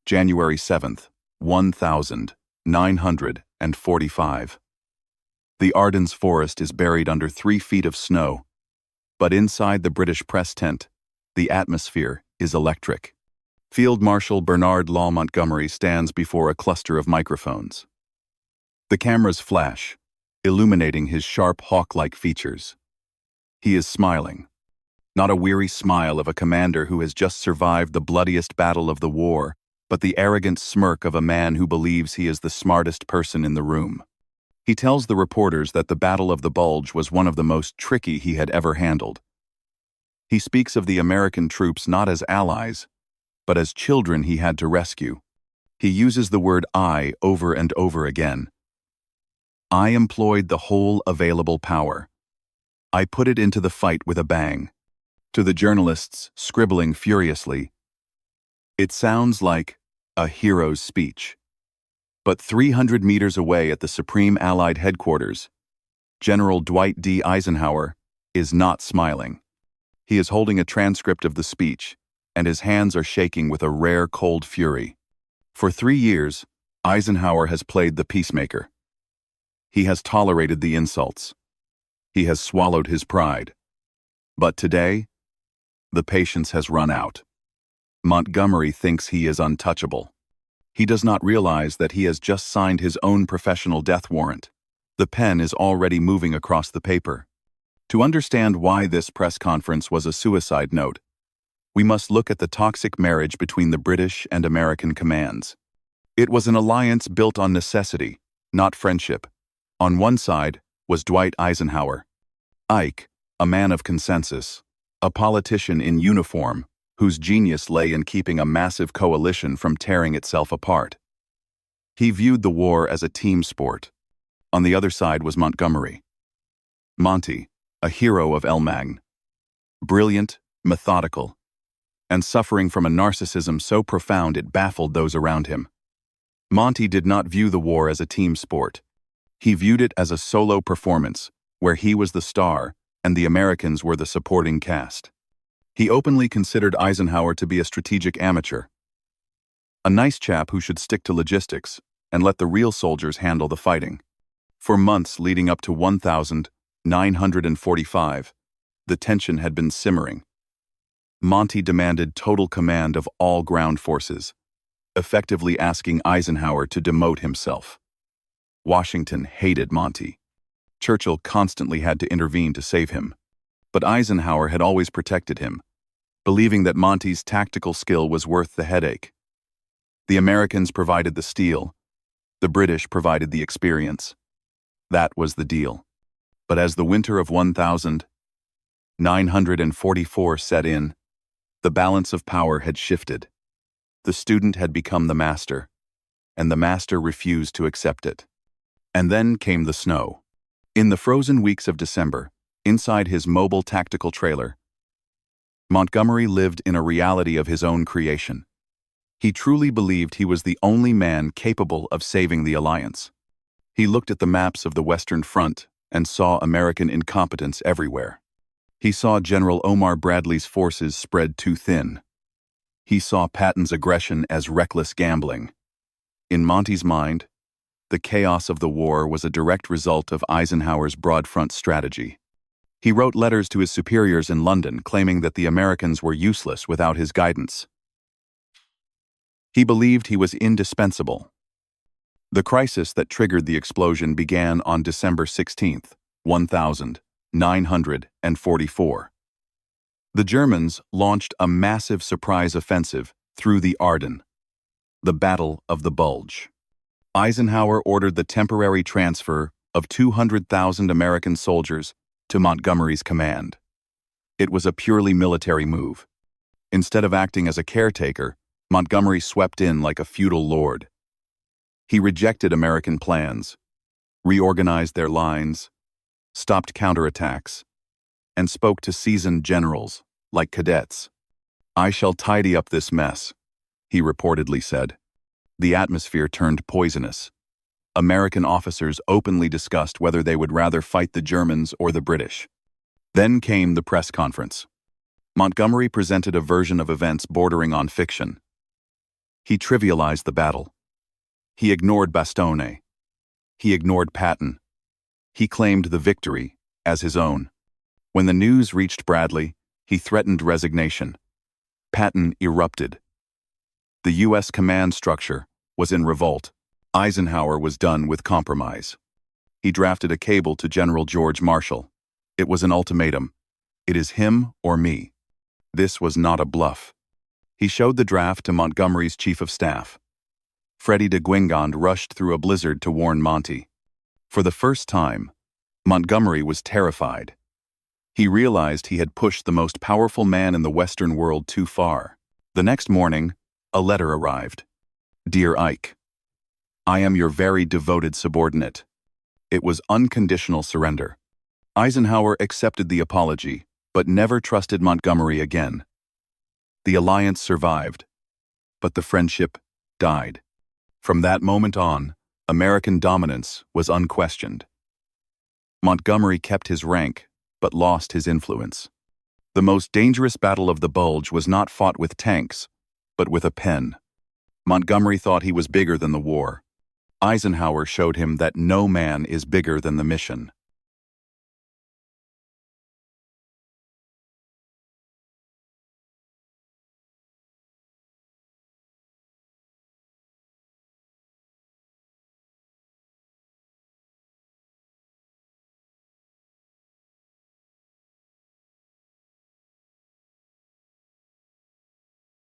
January 7th, 1945. The Ardennes forest is buried under 3 feet of snow, but inside the British press tent, the atmosphere is electric. Field Marshal Bernard Montgomery stands before a cluster of microphones. The cameras flash, illuminating his sharp hawk-like features. He is smiling, not a weary smile of a commander who has just survived the bloodiest battle of the war, but the arrogant smirk of a man who believes he is the smartest person in the room. He tells the reporters that the Battle of the Bulge was one of the most tricky he had ever handled. He speaks of the American troops not as allies, but as children he had to rescue. He uses the word "I" over and over again. I employed the whole available power. I put it into the fight with a bang. To the journalists scribbling furiously, it sounds like a hero's speech. But 300 meters away at the Supreme Allied headquarters, General Dwight D. Eisenhower is not smiling. He is holding a transcript of the speech, and his hands are shaking with a rare cold fury. For 3 years, Eisenhower has played the peacemaker. He has tolerated the insults. He has swallowed his pride. But today, the patience has run out. Montgomery thinks he is untouchable. He does not realize that he has just signed his own professional death warrant. The pen is already moving across the paper. To understand why this press conference was a suicide note, we must look at the toxic marriage between the British and American commands. It was an alliance built on necessity, not friendship. On one side was Dwight Eisenhower. Ike, a man of consensus, a politician in uniform, whose genius lay in keeping a massive coalition from tearing itself apart. He viewed the war as a team sport. On the other side was Montgomery. Monty, a hero of El Magn. Brilliant, methodical, and suffering from a narcissism so profound it baffled those around him. Monty did not view the war as a team sport. He viewed it as a solo performance, where he was the star and the Americans were the supporting cast. He openly considered Eisenhower to be a strategic amateur, a nice chap who should stick to logistics and let the real soldiers handle the fighting. For months leading up to 1945, the tension had been simmering. Monty demanded total command of all ground forces, effectively asking Eisenhower to demote himself. Washington hated Monty. Churchill constantly had to intervene to save him. But Eisenhower had always protected him, believing that Monty's tactical skill was worth the headache. The Americans provided the steel. The British provided the experience. That was the deal. But as the winter of 1944 set in, the balance of power had shifted. The student had become the master, and the master refused to accept it. And then came the snow. In the frozen weeks of December, inside his mobile tactical trailer, Montgomery lived in a reality of his own creation. He truly believed he was the only man capable of saving the alliance. He looked at the maps of the Western Front and saw American incompetence everywhere. He saw General Omar Bradley's forces spread too thin. He saw Patton's aggression as reckless gambling. In Monty's mind, the chaos of the war was a direct result of Eisenhower's broad front strategy. He wrote letters to his superiors in London claiming that the Americans were useless without his guidance. He believed he was indispensable. The crisis that triggered the explosion began on December 16, 1944. The Germans launched a massive surprise offensive through the Ardennes, the Battle of the Bulge. Eisenhower ordered the temporary transfer of 200,000 American soldiers to Montgomery's command. It was a purely military move. Instead of acting as a caretaker, Montgomery swept in like a feudal lord. He rejected American plans, reorganized their lines, stopped counterattacks, and spoke to seasoned generals like cadets. "I shall tidy up this mess," he reportedly said. The atmosphere turned poisonous. American officers openly discussed whether they would rather fight the Germans or the British. Then came the press conference. Montgomery presented a version of events bordering on fiction. He trivialized the battle. He ignored Bastogne. He ignored Patton. He claimed the victory as his own. When the news reached Bradley, he threatened resignation. Patton erupted. The U.S. command structure was in revolt. Eisenhower was done with compromise. He drafted a cable to General George Marshall. It was an ultimatum. It is him or me. This was not a bluff. He showed the draft to Montgomery's chief of staff. Freddie de Guingand rushed through a blizzard to warn Monty. For the first time, Montgomery was terrified. He realized he had pushed the most powerful man in the Western world too far. The next morning, a letter arrived. Dear Ike, I am your very devoted subordinate. It was unconditional surrender. Eisenhower accepted the apology, but never trusted Montgomery again. The alliance survived, but the friendship died. From that moment on, American dominance was unquestioned. Montgomery kept his rank, but lost his influence. The most dangerous battle of the Bulge was not fought with tanks, but with a pen. Montgomery thought he was bigger than the war. Eisenhower showed him that no man is bigger than the mission.